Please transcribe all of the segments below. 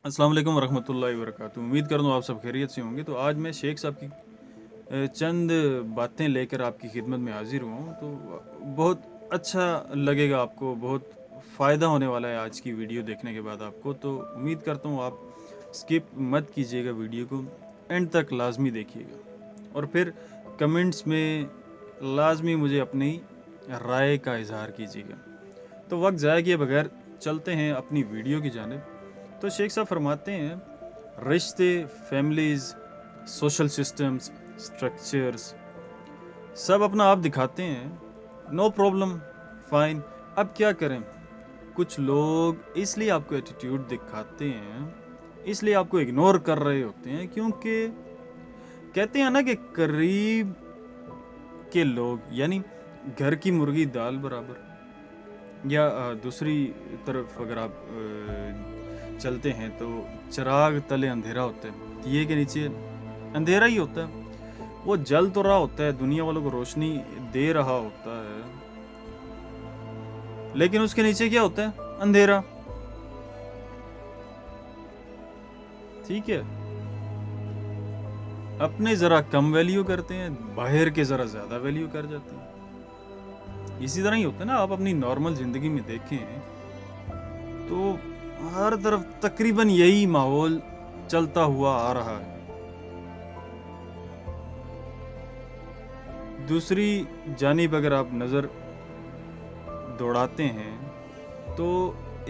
अस्सलाम वालेकुम वरहमतुल्लाहि वबरकातुहू। उम्मीद करता हूँ आप सब खैरियत से होंगे। तो आज मैं शेख साहब की चंद बातें लेकर आपकी खिदमत में हाजिर हुआ हूँ। तो बहुत अच्छा लगेगा आपको, बहुत फ़ायदा होने वाला है आज की वीडियो देखने के बाद आपको। तो उम्मीद करता हूँ आप स्किप मत कीजिएगा, वीडियो को एंड तक लाजमी देखिएगा और फिर कमेंट्स में लाजमी मुझे अपनी राय का इजहार कीजिएगा। तो वक्त ज़ाया किए बगैर चलते हैं अपनी वीडियो की जानिब। तो शेख साहब फरमाते हैं, रिश्ते, फैमिलीज़, सोशल सिस्टम्स, स्ट्रक्चर्स सब अपना आप दिखाते हैं। No problem, fine. अब क्या करें, कुछ लोग इसलिए आपको एटीट्यूड दिखाते हैं, इसलिए आपको इग्नोर कर रहे होते हैं क्योंकि कहते हैं ना कि करीब के लोग यानी घर की मुर्गी दाल बराबर, या दूसरी तरफ अगर आप चलते हैं तो चिराग तले अंधेरा होता है, दिए के नीचे अंधेरा ही होता है। वो जल तो रहा होता है, दुनिया वालों को रोशनी दे रहा होता है, लेकिन उसके नीचे क्या होता है? अंधेरा। ठीक है, अपने ज़रा कम वैल्यू करते हैं, बाहर के ज़रा ज़्यादा वैल्यू कर जाते हैं। इसी तरह ही होता है ना, आप अपनी नॉर्मल ज़िंदगी में देखें तो हर तरफ तकरीबन यही माहौल चलता हुआ आ रहा है। दूसरी जानिब अगर आप नज़र दौड़ाते हैं तो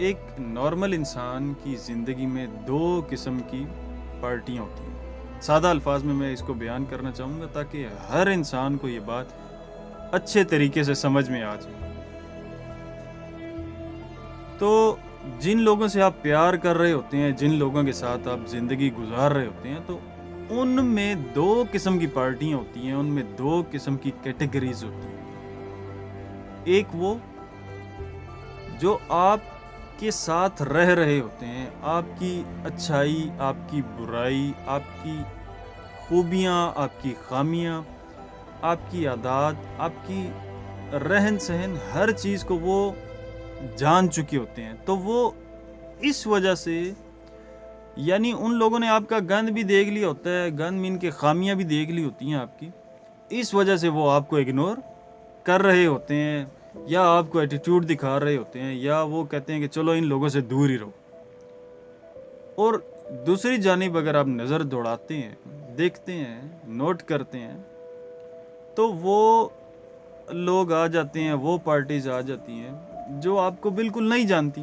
एक नॉर्मल इंसान की ज़िंदगी में दो किस्म की पार्टियां होती हैं। सादा अल्फाज में मैं इसको बयान करना चाहूँगा ताकि हर इंसान को ये बात अच्छे तरीके से समझ में आ जाए। तो जिन लोगों से आप प्यार कर रहे होते हैं, जिन लोगों के साथ आप ज़िंदगी गुजार रहे होते हैं, तो उनमें दो किस्म की पार्टियां होती हैं, उनमें दो किस्म की कैटेगरीज होती हैं। एक वो जो आपके साथ रह रहे होते हैं, आपकी अच्छाई, आपकी बुराई, आपकी खूबियाँ, आपकी खामियाँ, आपकी आदत, आपकी रहन सहन, हर चीज़ को वो जान चुके होते हैं। तो वो इस वजह से यानी उन लोगों ने आपका गंद भी देख लिया होता है, गंद मीन के खामियां भी देख ली होती हैं आपकी, इस वजह से वो आपको इग्नोर कर रहे होते हैं या आपको एटीट्यूड दिखा रहे होते हैं, या वो कहते हैं कि चलो इन लोगों से दूर ही रहो। और दूसरी जानिब अगर आप नज़र दौड़ाते हैं, देखते हैं, नोट करते हैं, तो वो लोग आ जाते हैं, वो पार्टीज आ जाती हैं जो आपको बिल्कुल नहीं जानती।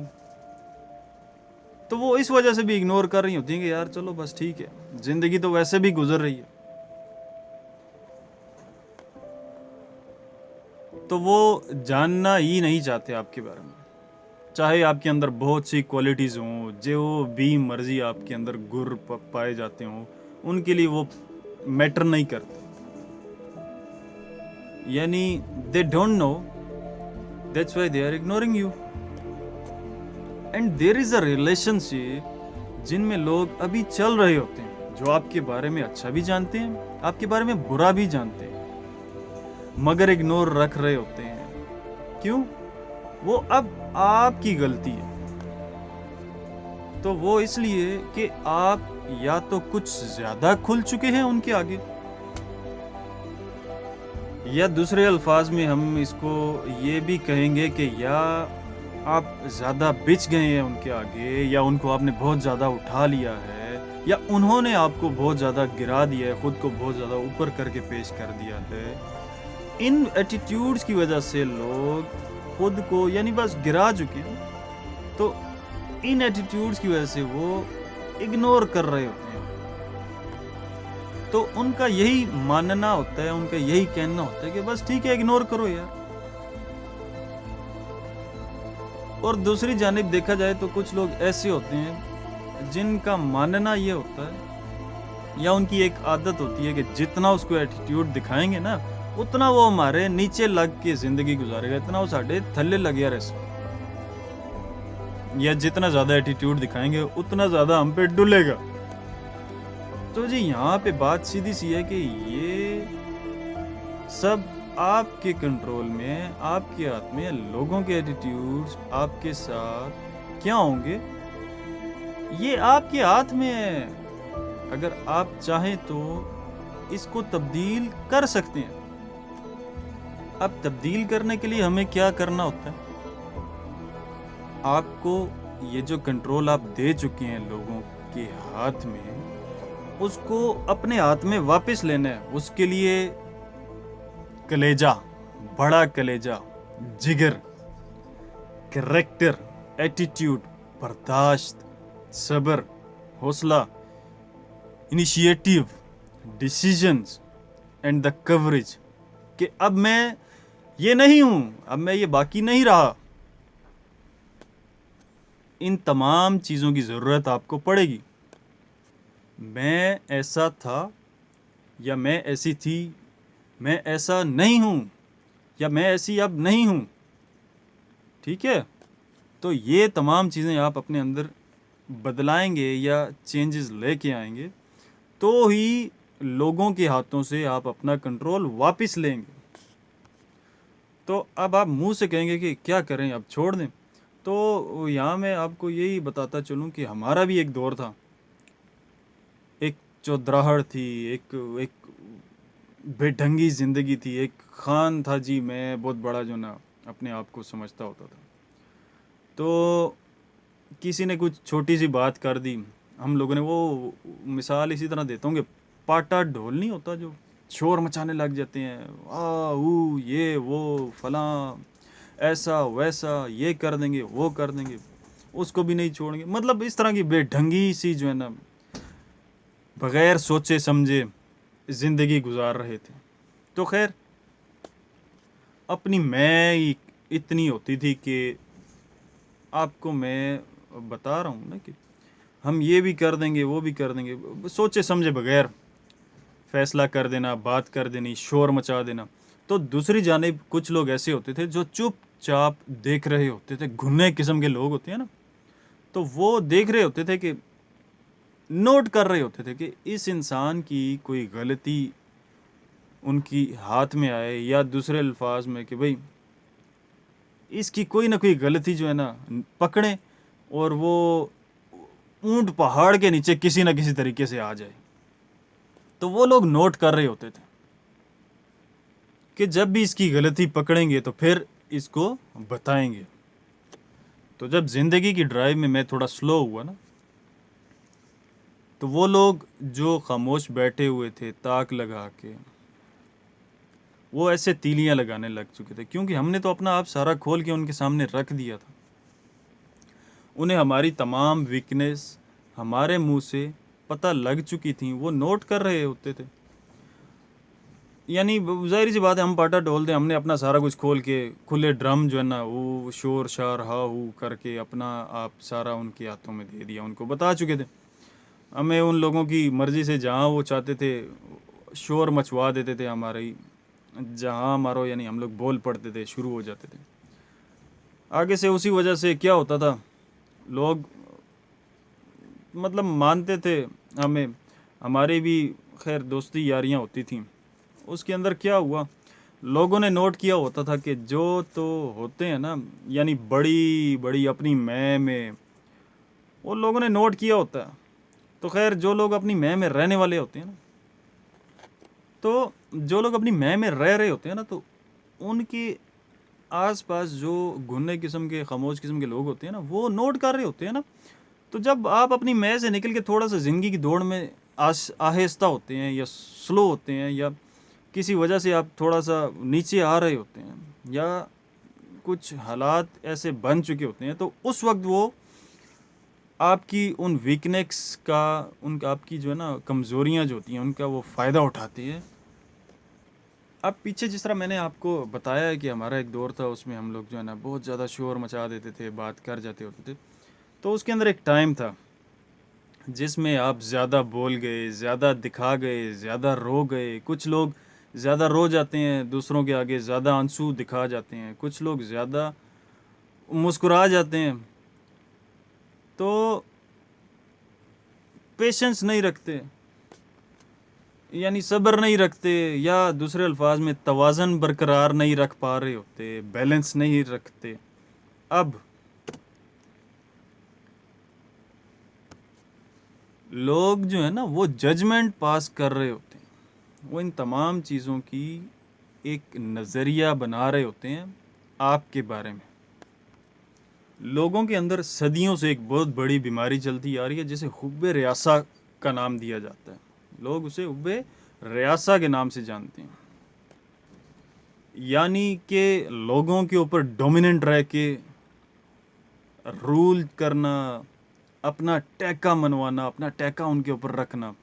तो वो इस वजह से भी इग्नोर कर रही होती हैं कि यार चलो बस ठीक है, जिंदगी तो वैसे भी गुजर रही है। तो वो जानना ही नहीं चाहते आपके बारे में, चाहे आपके अंदर बहुत सी क्वालिटीज़ हों, जो भी मर्जी आपके अंदर गुर पाए जाते हों, उनके लिए वो मैटर नहीं करते। यानी they don't know, that's why they are ignoring you. And there is a relationship जिनमें लोग अभी चल रहे होते हैं, जो आपके बारे में अच्छा भी जानते हैं, आपके बारे में बुरा भी जानते हैं, मगर इग्नोर रख रहे होते हैं। क्यों? वो अब आपकी गलती है। तो वो इसलिए कि आप या तो कुछ ज़्यादा खुल चुके हैं उनके आगे, या दूसरे अल्फाज में हम इसको ये भी कहेंगे कि या आप ज़्यादा बिछ गए हैं उनके आगे, या उनको आपने बहुत ज़्यादा उठा लिया है, या उन्होंने आपको बहुत ज़्यादा गिरा दिया है, ख़ुद को बहुत ज़्यादा ऊपर करके पेश कर दिया है। इन एटीट्यूड्स की वजह से लोग खुद को यानी बस गिरा चुके हैं। तो इन एटीट्यूड्स की वजह से वो इग्नोर कर रहे होते हैं। तो उनका यही मानना होता है, उनका यही कहना होता है कि बस ठीक है, इग्नोर करो यार। और दूसरी जानिब देखा जाए तो कुछ लोग ऐसे होते हैं जिनका मानना ये होता है, या उनकी एक आदत होती है कि जितना उसको एटीट्यूड दिखाएंगे ना, उतना वो हमारे नीचे लग के जिंदगी गुजारेगा, इतना वो साढ़े थल्ले लग गया रहे, या जितना ज़्यादा एटीट्यूड दिखाएंगे उतना ज़्यादा हम पे डुलेगा। तो जी यहाँ पे बात सीधी सी है कि ये सब आपके कंट्रोल में, आपके हाथ में। लोगों के एटीट्यूड्स आपके साथ क्या होंगे ये आपके हाथ में है। अगर आप चाहें तो इसको तब्दील कर सकते हैं। अब तब्दील करने के लिए हमें क्या करना होता है? आपको ये जो कंट्रोल आप दे चुके हैं लोगों के हाथ में, उसको अपने हाथ में वापस लेना है। उसके लिए कलेजा, बड़ा कलेजा, जिगर, कैरेक्टर, एटीट्यूड, बर्दाश्त, सब्र, हौसला, initiative, decisions and the coverage कि अब मैं ये नहीं हूं, अब मैं ये बाकी नहीं रहा। इन तमाम चीज़ों की ज़रूरत आपको पड़ेगी। मैं ऐसा था या मैं ऐसी थी, मैं ऐसा नहीं हूं या मैं ऐसी अब नहीं हूं। ठीक है? तो ये तमाम चीज़ें आप अपने अंदर बदलाएंगे या चेंजेस लेके आएंगे तो ही लोगों के हाथों से आप अपना कंट्रोल वापस लेंगे। तो अब आप मुंह से कहेंगे कि क्या करें, अब छोड़ दें। तो यहाँ मैं आपको यही बताता चलूँ कि हमारा भी एक दौर था, एक चौधराहट थी, एक एक बेढंगी ज़िंदगी थी, एक खान था जी मैं बहुत बड़ा जो ना अपने आप को समझता होता था। तो किसी ने कुछ छोटी सी बात कर दी, हम लोगों ने वो मिसाल इसी तरह देता हूँ कि पाटा ढोल नहीं होता जो शोर मचाने लग जाते हैं, आ ऊ ये वो फलां ऐसा वैसा, ये कर देंगे वो कर देंगे, उसको भी नहीं छोड़ेंगे। मतलब इस तरह की बेढंगी सी जो है ना, बग़ैर सोचे समझे ज़िंदगी गुजार रहे थे। तो खैर अपनी मैं ही इतनी होती थी कि आपको मैं बता रहा हूँ ना कि हम ये भी कर देंगे वो भी कर देंगे, सोचे समझे बगैर फैसला कर देना, बात कर देनी, शोर मचा देना। तो दूसरी जानिब कुछ लोग ऐसे होते थे जो चुपचाप देख रहे होते थे। घुन्ने किस्म के लोग होते हैं ना, तो वो देख रहे होते थे कि नोट कर रहे होते थे कि इस इंसान की कोई गलती उनकी हाथ में आए, या दूसरे अल्फाज में कि भाई इसकी कोई ना कोई गलती जो है ना पकड़े और वो ऊंट पहाड़ के नीचे किसी ना किसी तरीके से आ जाए। तो वो लोग नोट कर रहे होते थे कि जब भी इसकी गलती पकड़ेंगे तो फिर इसको बताएंगे। तो जब ज़िंदगी की ड्राइव में मैं थोड़ा स्लो हुआ ना, तो वो लोग जो खामोश बैठे हुए थे ताक लगा के, वो ऐसे तीलियां लगाने लग चुके थे, क्योंकि हमने तो अपना आप सारा खोल के उनके सामने रख दिया था। उन्हें हमारी तमाम वीकनेस हमारे मुंह से पता लग चुकी थी, वो नोट कर रहे होते थे। यानी ज़ाहिर सी बात है, हम पाटा ढोल दें, हमने अपना सारा कुछ खोल के खुले ड्रम जो है ना वो शोर शार हा हू करके अपना आप सारा उनके हाथों में दे दिया। उनको बता चुके थे, हमें उन लोगों की मर्ज़ी से जहाँ वो चाहते थे शोर मचवा देते थे हमारे ही, जहाँ मारो यानी हम लोग बोल पड़ते थे, शुरू हो जाते थे आगे से। उसी वजह से क्या होता था, लोग मतलब मानते थे हमें, हमारी भी खैर दोस्ती यारियाँ होती थी। उसके अंदर क्या हुआ, लोगों ने नोट किया होता था कि जो तो होते हैं ना, यानी बड़ी बड़ी अपनी मैं में, वो लोगों ने नोट किया होता है। तो खैर जो लोग अपनी मैं में रहने वाले होते हैं ना, तो जो लोग अपनी मैं में रह रहे होते हैं ना, तो उनके आसपास जो घुन्ने किस्म के खामोश किस्म के लोग होते हैं ना, वो नोट कर रहे होते हैं ना। तो जब आप अपनी मैं से निकल के थोड़ा सा ज़िंदगी की दौड़ में आहिस्ता होते हैं या स्लो होते हैं, या किसी वजह से आप थोड़ा सा नीचे आ रहे होते हैं, या कुछ हालात ऐसे बन चुके होते हैं, तो उस वक्त वो आपकी उन वीकनेस का, उनका आपकी जो है ना कमज़ोरियाँ जो होती हैं उनका वो फ़ायदा उठाते हैं। अब पीछे जिस तरह मैंने आपको बताया है कि हमारा एक दौर था, उसमें हम लोग जो है ना बहुत ज़्यादा शोर मचा देते थे, बात कर जाते होते थे। तो उसके अंदर एक टाइम था जिसमें आप ज़्यादा बोल गए, ज़्यादा दिखा गए, ज़्यादा रो गए। कुछ लोग ज़्यादा रो जाते हैं, दूसरों के आगे ज़्यादा आंसू दिखा जाते हैं, कुछ लोग ज़्यादा मुस्कुरा जाते हैं। तो पेशेंस नहीं रखते, यानी सब्र नहीं रखते, या दूसरे अल्फाज में तवाज़न बरकरार नहीं रख पा रहे होते, बैलेंस नहीं रखते। अब लोग जो है ना वो जजमेंट पास कर रहे होते हैं, वो इन तमाम चीज़ों की एक नज़रिया बना रहे होते हैं आपके बारे में। लोगों के अंदर सदियों से एक बहुत बड़ी बीमारी चलती आ रही है जिसे हुब्बे रियासा का नाम दिया जाता है। लोग उसे हुब्बे रियासा के नाम से जानते हैं, यानी कि लोगों के ऊपर डोमिनेंट रह के रूल करना, अपना टैका मनवाना, अपना टैका उनके ऊपर रखना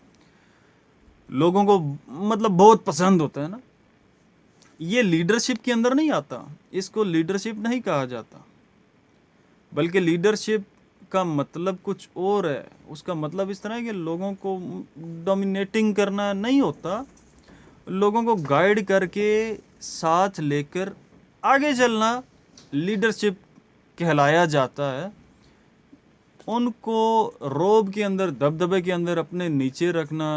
लोगों को मतलब बहुत पसंद होता है ना। ये लीडरशिप के अंदर नहीं आता, इसको लीडरशिप नहीं कहा जाता, बल्कि लीडरशिप का मतलब कुछ और है। उसका मतलब इस तरह है कि लोगों को डोमिनेटिंग करना नहीं होता, लोगों को गाइड करके साथ लेकर आगे चलना लीडरशिप कहलाया जाता है। उनको रोब के अंदर, दबदबे के अंदर अपने नीचे रखना,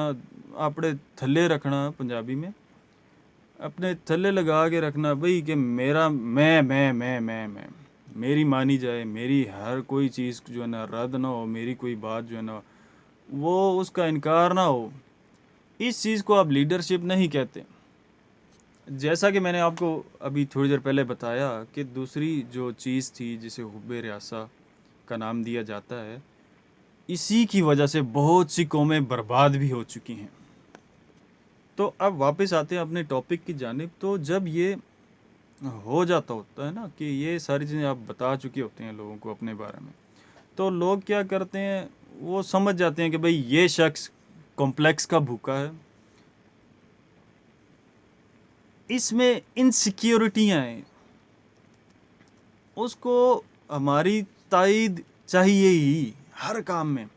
अपने थल्ले रखना, पंजाबी में अपने थल्ले लगा के रखना भाई कि मेरा मैं मेरी मानी जाए, मेरी हर कोई चीज़ जो है ना रद्द ना हो, मेरी कोई बात जो है ना वो उसका इनकार ना हो। इस चीज़ को आप लीडरशिप नहीं कहते। जैसा कि मैंने आपको अभी थोड़ी देर पहले बताया कि दूसरी जो चीज़ थी जिसे हुब्बे रियासा का नाम दिया जाता है, इसी की वजह से बहुत सी कौमें बर्बाद भी हो चुकी हैं। तो अब वापस आते हैं अपने टॉपिक की जानिब। तो जब ये हो जाता होता है ना कि ये सारी चीज़ें आप बता चुके होते हैं लोगों को अपने बारे में, तो लोग क्या करते हैं, वो समझ जाते हैं कि भाई ये शख्स कॉम्प्लेक्स का भूखा है, इसमें इनसिक्योरिटियाँ हैं, उसको हमारी तायद चाहिए ही हर काम में।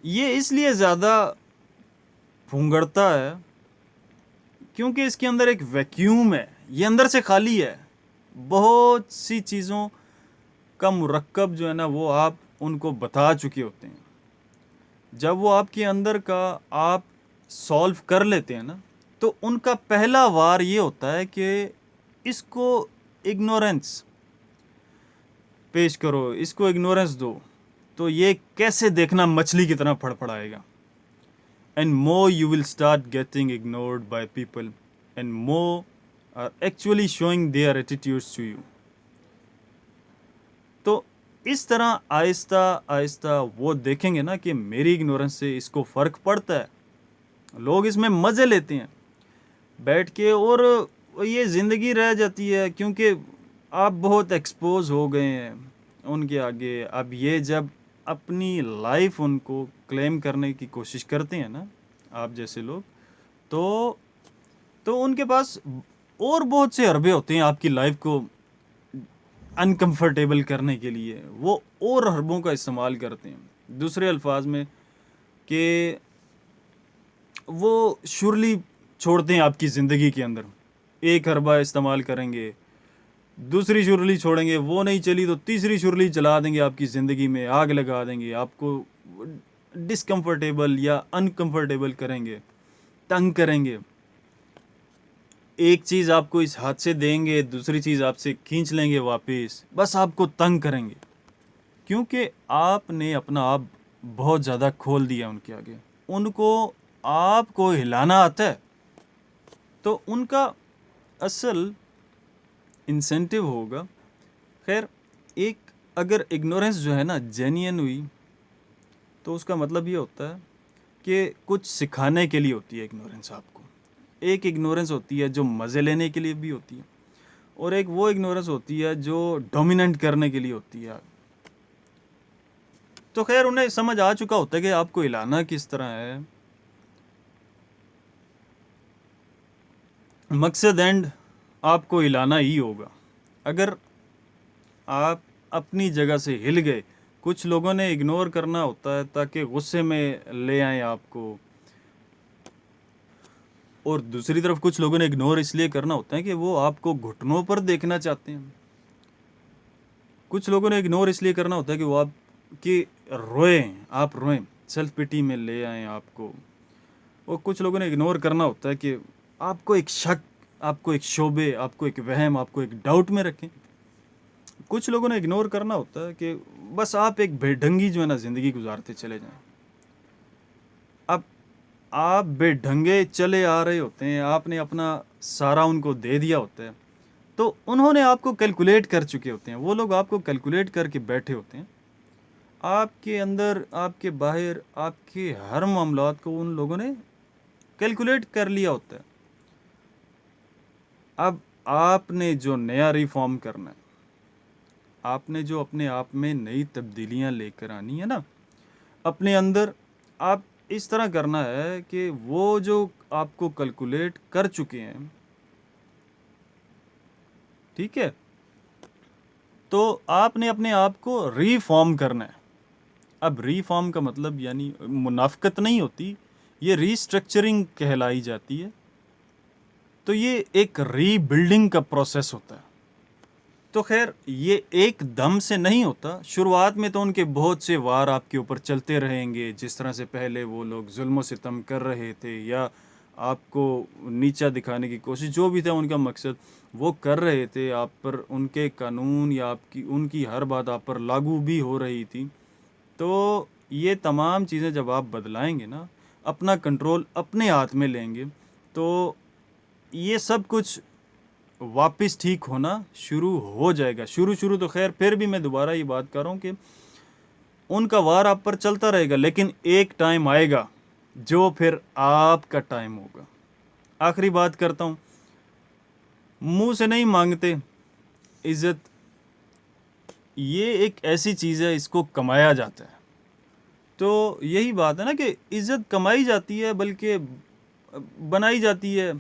ये इसलिए ज़्यादा फुंगड़ता है क्योंकि इसके अंदर एक वैक्यूम है, ये अंदर से खाली है। बहुत सी चीज़ों का मुरक्कब जो है ना वो आप उनको बता चुके होते हैं। जब वो आपके अंदर का आप सॉल्व कर लेते हैं ना, तो उनका पहला वार ये होता है कि इसको इग्नोरेंस पेश करो, इसको इग्नोरेंस दो, तो ये कैसे देखना मछली की तरह फड़फड़ाएगा। And more you will start getting ignored by people, and more are actually showing their attitudes to you. तो इस तरह आहिस्ता आहिस्ता वो देखेंगे ना कि मेरी इग्नोरेंस से इसको फ़र्क पड़ता है, लोग इसमें मज़े लेते हैं बैठ के, और ये ज़िंदगी रह जाती है क्योंकि आप बहुत एक्सपोज हो गए हैं उनके आगे। अब ये जब अपनी लाइफ उनको क्लेम करने की कोशिश करते हैं ना आप जैसे लोग, तो उनके पास और बहुत से हरबे होते हैं आपकी लाइफ को अनकंफर्टेबल करने के लिए, वो और हरबों का इस्तेमाल करते हैं। दूसरे अल्फाज में कि वो शुरली छोड़ते हैं आपकी ज़िंदगी के अंदर, एक हरबा इस्तेमाल करेंगे, दूसरी शुरली छोड़ेंगे, वो नहीं चली तो तीसरी शुरली चला देंगे, आपकी ज़िंदगी में आग लगा देंगे, आपको डिसकंफर्टेबल या अनकंफर्टेबल करेंगे, तंग करेंगे। एक चीज़ आपको इस हाथ से देंगे, दूसरी चीज़ आपसे खींच लेंगे वापस, बस आपको तंग करेंगे क्योंकि आपने अपना आप बहुत ज़्यादा खोल दिया उनके आगे। उनको आपको हिलाना आता है, तो उनका असल इंसेंटिव होगा। खैर, एक अगर इग्नोरेंस जो है ना जेन्युइन हुई तो उसका मतलब ये होता है कि कुछ सिखाने के लिए होती है इग्नोरेंस आपको। एक इग्नोरेंस होती है जो मज़े लेने के लिए भी होती है, और एक वो इग्नोरेंस होती है जो डोमिनेंट करने के लिए होती है। तो खैर उन्हें समझ आ चुका होता है कि आपको हिलाना किस तरह है। मकसद एंड आपको हिलाना ही होगा। अगर आप अपनी जगह से हिल गए, कुछ लोगों ने इग्नोर करना होता है ताकि गुस्से में ले आए आपको, और दूसरी तरफ कुछ लोगों ने इग्नोर इसलिए करना होता है कि वो आपको घुटनों पर देखना चाहते हैं। कुछ लोगों ने इग्नोर इसलिए करना होता है कि वो आप कि रोएं, आप रोएं, सेल्फ पिटी में ले आएँ आपको। और कुछ लोगों ने इग्नोर करना होता है कि आपको एक शक, आपको एक शोबे, आपको एक वहम, आपको एक डाउट में रखें कुछ लोगों ने इग्नोर करना होता है कि बस आप एक बेढंगी जो है ना ज़िंदगी गुजारते चले जाएं। अब आप बेढंगे चले आ रहे होते हैं, आपने अपना सारा उनको दे दिया होता है, तो उन्होंने आपको कैलकुलेट कर चुके होते हैं, वो लोग आपको कैलकुलेट करके बैठे होते हैं। आपके अंदर, आपके बाहर, आपके हर मामलात को उन लोगों ने कैलकुलेट कर लिया होता है। अब आपने जो नया रिफॉर्म करना है, आपने जो अपने आप में नई तब्दीलियां लेकर आनी है ना अपने अंदर, आप इस तरह करना है कि वो जो आपको कैलकुलेट कर चुके हैं, ठीक है, तो आपने अपने आप को रीफॉर्म करना है। अब रीफॉर्म का मतलब यानी मुनाफ़कत नहीं होती, ये रीस्ट्रक्चरिंग कहलाई जाती है। तो ये एक रीबिल्डिंग का प्रोसेस होता है। तो खैर ये एक दम से नहीं होता। शुरुआत में तो उनके बहुत से वार आपके ऊपर चलते रहेंगे, जिस तरह से पहले वो लोग जुल्म सितम कर रहे थे या आपको नीचा दिखाने की कोशिश, जो भी था उनका मकसद, वो कर रहे थे आप पर। उनके कानून या आपकी उनकी हर बात आप पर लागू भी हो रही थी। तो ये तमाम चीज़ें जब आप बदलाएंगे ना, अपना कंट्रोल अपने हाथ में लेंगे, तो ये सब कुछ वापस ठीक होना शुरू हो जाएगा। शुरू शुरू तो खैर, फिर भी मैं दोबारा ये बात कर रहा हूँ कि उनका वार आप पर चलता रहेगा, लेकिन एक टाइम आएगा जो फिर आपका टाइम होगा। आखिरी बात करता हूँ, मुंह से नहीं मांगते इज्जत, ये एक ऐसी चीज़ है, इसको कमाया जाता है। तो यही बात है ना कि इज्जत कमाई जाती है, बल्कि बनाई जाती है,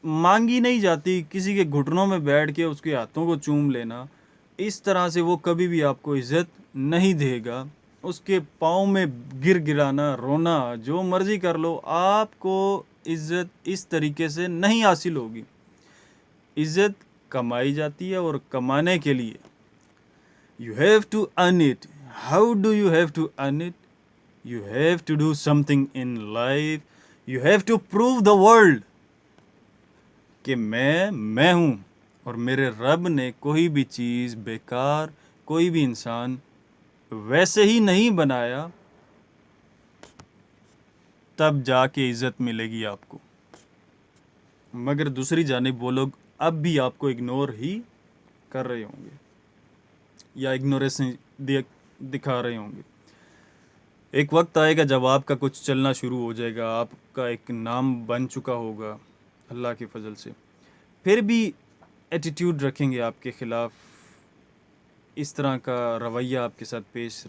मांगी नहीं जाती। किसी के घुटनों में बैठ के उसके हाथों को चूम लेना, इस तरह से वो कभी भी आपको इज्जत नहीं देगा। उसके पाँव में गिर गिराना, रोना, जो मर्जी कर लो, आपको इज्जत इस तरीके से नहीं हासिल होगी। इज्जत कमाई जाती है, और कमाने के लिए you have to earn it. How do you have to earn it? You have to do something in life. You have to prove the world कि मैं हूँ, और मेरे रब ने कोई भी चीज़ बेकार, कोई भी इंसान वैसे ही नहीं बनाया, तब जाके इज्जत मिलेगी आपको। मगर दूसरी जानिब वो लोग अब भी आपको इग्नोर ही कर रहे होंगे या इग्नोरेंस दिखा रहे होंगे। एक वक्त आएगा जब आपका कुछ चलना शुरू हो जाएगा, आपका एक नाम बन चुका होगा अल्लाह के फजल से, फिर भी एटीट्यूड रखेंगे आपके ख़िलाफ़, इस तरह का रवैया आपके साथ पेश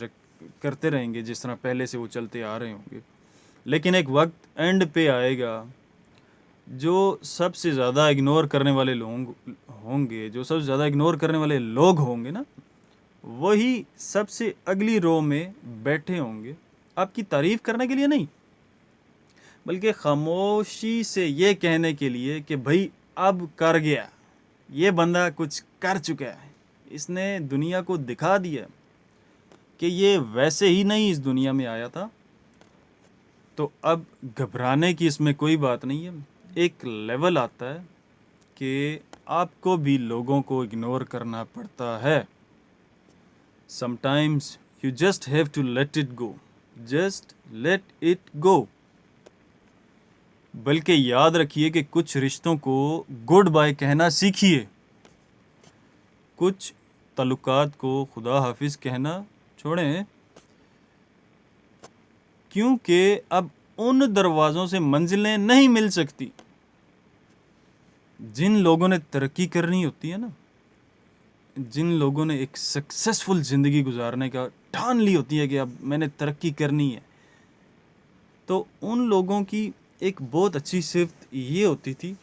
करते रहेंगे जिस तरह पहले से वो चलते आ रहे होंगे। लेकिन एक वक्त एंड पे आएगा, जो सबसे ज़्यादा इग्नोर करने वाले लोग होंगे, जो सबसे ज़्यादा इग्नोर करने वाले लोग होंगे ना, वही सबसे अगली रो में बैठे होंगे, आपकी तारीफ़ करने के लिए नहीं, बल्कि खामोशी से ये कहने के लिए कि भाई अब कर गया, ये बंदा कुछ कर चुका है, इसने दुनिया को दिखा दिया कि ये वैसे ही नहीं इस दुनिया में आया था। तो अब घबराने की इसमें कोई बात नहीं है। एक लेवल आता है कि आपको भी लोगों को इग्नोर करना पड़ता है। Sometimes you just have to let it go, just let it go. बल्कि याद रखिए कि कुछ रिश्तों को गुड बाय कहना सीखिए, कुछ ताल्लुकात को खुदा हाफिज़ कहना छोड़ें, क्योंकि अब उन दरवाज़ों से मंजिलें नहीं मिल सकती। जिन लोगों ने तरक्की करनी होती है ना, जिन लोगों ने एक सक्सेसफुल ज़िंदगी गुजारने का ठान ली होती है कि अब मैंने तरक्की करनी है, तो उन लोगों की एक बहुत अच्छी सिफ़त ये होती थी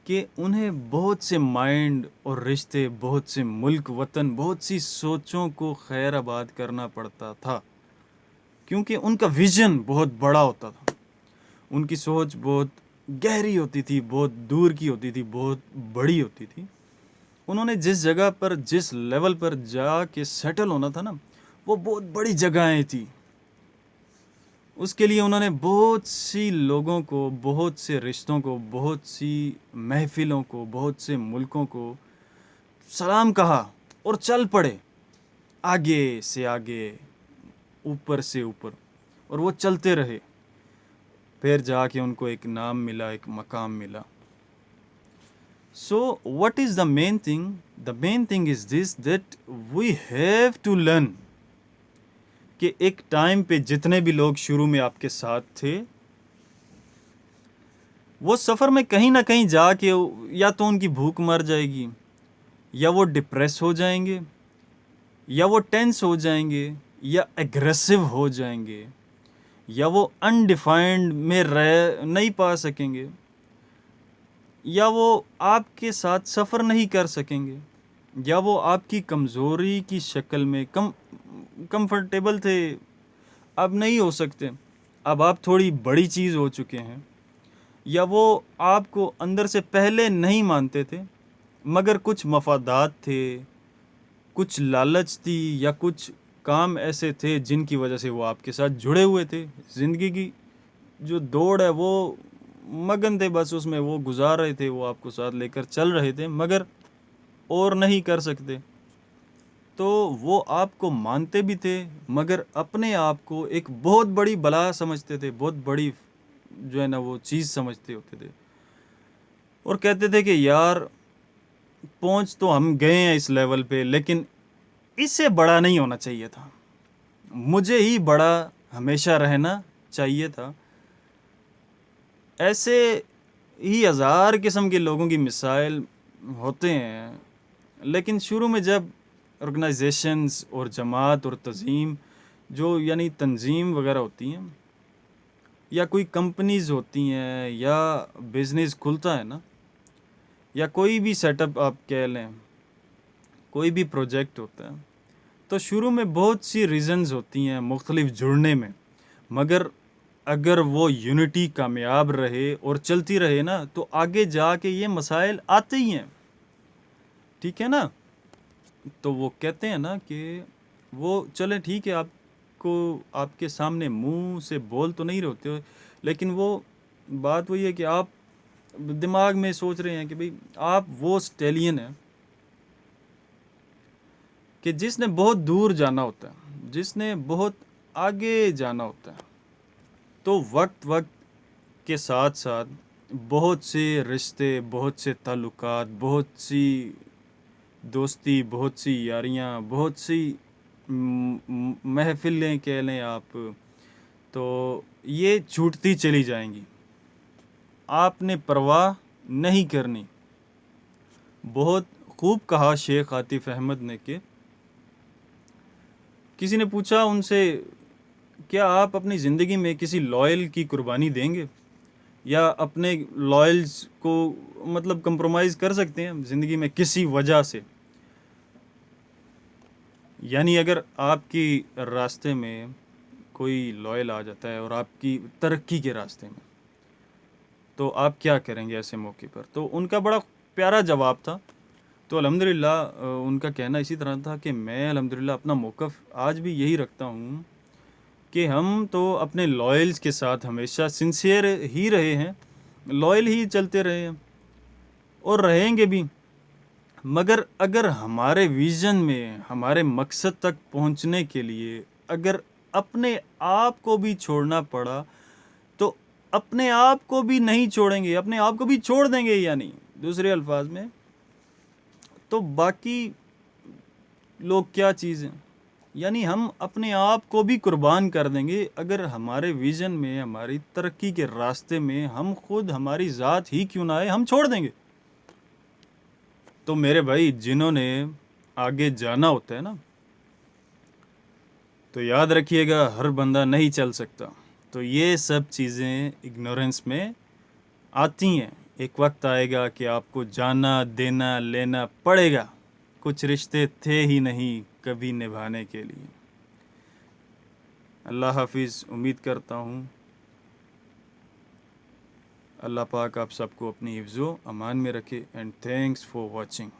कि उन्हें बहुत से माइंड और रिश्ते, बहुत से मुल्क वतन, बहुत सी सोचों को खैर आबाद करना पड़ता था, क्योंकि उनका विज़न बहुत बड़ा होता था। उनकी सोच बहुत गहरी होती थी, बहुत दूर की होती थी, बहुत बड़ी होती थी। उन्होंने जिस जगह पर, जिस लेवल पर जाके सेटल होना था ना, वो बहुत बड़ी जगहें थी। उसके लिए उन्होंने बहुत सी लोगों को, बहुत से रिश्तों को, बहुत सी महफ़िलों को, बहुत से मुल्कों को सलाम कहा और चल पड़े, आगे से आगे, ऊपर से ऊपर, और वो चलते रहे। फिर जाके उनको एक नाम मिला, एक मकाम मिला। So what is the main thing? The main thing is this, that we have to learn कि एक टाइम पे जितने भी लोग शुरू में आपके साथ थे, वो सफ़र में कहीं ना कहीं जाके या तो उनकी भूख मर जाएगी, या वो डिप्रेस हो जाएंगे, या वो टेंस हो जाएंगे, या एग्रेसिव हो जाएंगे, या वो अनडिफाइंड में रह नहीं पा सकेंगे, या वो आपके साथ सफ़र नहीं कर सकेंगे, या वो आपकी कमज़ोरी की शक्ल में कंफर्टेबल थे, अब नहीं हो सकते, अब आप थोड़ी बड़ी चीज़ हो चुके हैं, या वो आपको अंदर से पहले नहीं मानते थे, मगर कुछ मफादात थे, कुछ लालच थी, या कुछ काम ऐसे थे जिनकी वजह से वो आपके साथ जुड़े हुए थे। ज़िंदगी की जो दौड़ है वो मगन थे, बस उसमें वो गुजार रहे थे, वो आपको साथ लेकर चल रहे थे, मगर और नहीं कर सकते। तो वो आपको मानते भी थे, मगर अपने आप को एक बहुत बड़ी बला समझते थे, बहुत बड़ी जो है ना वो चीज़ समझते होते थे, और कहते थे कि यार पहुंच तो हम गए हैं इस लेवल पे, लेकिन इससे बड़ा नहीं होना चाहिए था, मुझे ही बड़ा हमेशा रहना चाहिए था। ऐसे ही हज़ार किस्म के लोगों की मिसाइल होते हैं। लेकिन शुरू में जब ऑर्गेनाइजेशंस और जमात और तंजीम जो यानी तंजीम वगैरह होती हैं, या कोई कंपनीज़ होती हैं, या बिज़नेस खुलता है ना, या कोई भी सेटअप आप कह लें, कोई भी प्रोजेक्ट होता है, तो शुरू में बहुत सी रीज़न्स होती हैं मुख्तलिफ जुड़ने में, मगर अगर वो यूनिटी कामयाब रहे और चलती रहे ना, तो आगे जाके ये मसाइल आते ही हैं, ठीक है ना। तो वो कहते हैं ना कि वो चले ठीक है, आपको आपके सामने मुंह से बोल तो नहीं रहे हो, लेकिन वो बात वही है कि आप दिमाग में सोच रहे हैं कि भाई आप वो स्टेलियन है कि जिसने बहुत दूर जाना होता है, जिसने बहुत आगे जाना होता है। तो वक्त वक्त के साथ साथ बहुत से रिश्ते, बहुत से ताल्लुकात, बहुत सी दोस्ती, बहुत सी यारियाँ, बहुत सी महफ़िलें कह लें आप, तो ये छूटती चली जाएंगी। आपने परवाह नहीं करनी। बहुत खूब कहा शेख आतिफ़ अहमद ने कि किसी ने पूछा उनसे, क्या आप अपनी ज़िंदगी में किसी लॉयल की कुर्बानी देंगे, या अपने लॉयल्स को मतलब कंप्रोमाइज़ कर सकते हैं ज़िंदगी में किसी वजह से? यानी अगर आपकी रास्ते में कोई लॉयल आ जाता है और आपकी तरक्की के रास्ते में, तो आप क्या करेंगे ऐसे मौके पर? तो उनका बड़ा प्यारा जवाब था। तो अल्हम्दुलिल्लाह उनका कहना इसी तरह था कि मैं अल्हम्दुलिल्लाह अपना मौक़िफ़ आज भी यही रखता हूँ कि हम तो अपने लॉयल्स के साथ हमेशा सिंसियर ही रहे हैं, लॉयल ही चलते रहे हैं और रहेंगे भी। मगर अगर हमारे विज़न में, हमारे मकसद तक पहुंचने के लिए अगर अपने आप को भी छोड़ना पड़ा, तो अपने आप को भी नहीं छोड़ेंगे, अपने आप को भी छोड़ देंगे, यानी दूसरे अल्फाज में, तो बाकी लोग क्या चीज़ हैं? यानी हम अपने आप को भी कुर्बान कर देंगे अगर हमारे विज़न में, हमारी तरक्की के रास्ते में हम खुद, हमारी ज़ात ही क्यों ना आए, हम छोड़ देंगे। तो मेरे भाई, जिन्होंने आगे जाना होता है ना, तो याद रखिएगा हर बंदा नहीं चल सकता। तो ये सब चीज़ें इग्नोरेंस में आती हैं। एक वक्त आएगा कि आपको जाना, देना, लेना पड़ेगा। कुछ रिश्ते थे ही नहीं कभी निभाने के लिए। अल्लाह हाफिज़। उम्मीद करता हूँ अल्लाह पाक आप सबको अपनी हिफ्ज़ो अमान में रखे। And thanks for watching.